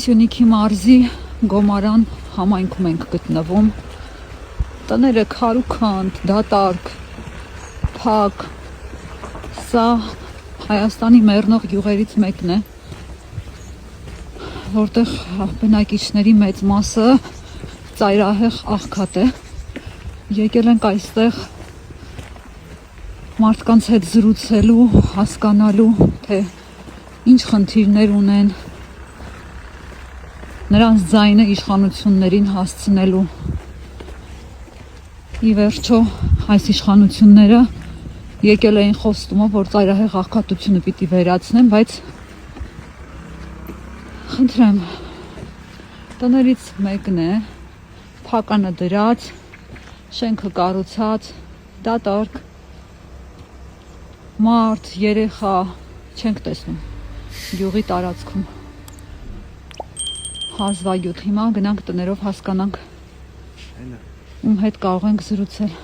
Սյունիքի մարզի Գոմարան համայնքում ենք գտնվում։ Տները քարուքանդ, դատարկ, փակ։ Սա Հայաստանի մեռնող գյուղերից մեկն է, որտեղ բնակիչների մեծ մասը ծայրահեղ աղքատ է։ Եկել ենք այստեղ մարդկանց հետ զրուցելու, հասկանալու, թե ինչ խնդիրներ ունեն, նրանց ձայնը իշխանություններին հասցնելու։ Ի վերջո, այս իշխանությունները եկել էին խոստումով, որ ծայրահեղ աղքատությունը պիտի վերացնեն, բայց խնդրեմ, տներից մեկն է, փականը դրած, շենքը կառուցած, դատարկ, մարդ, երեխա չենք տեսնում գյուղի տարածքում։ Հազվագյուտ, հիմա գնանք տներով հասկանանք ում հետ կարող ենք զրուցել։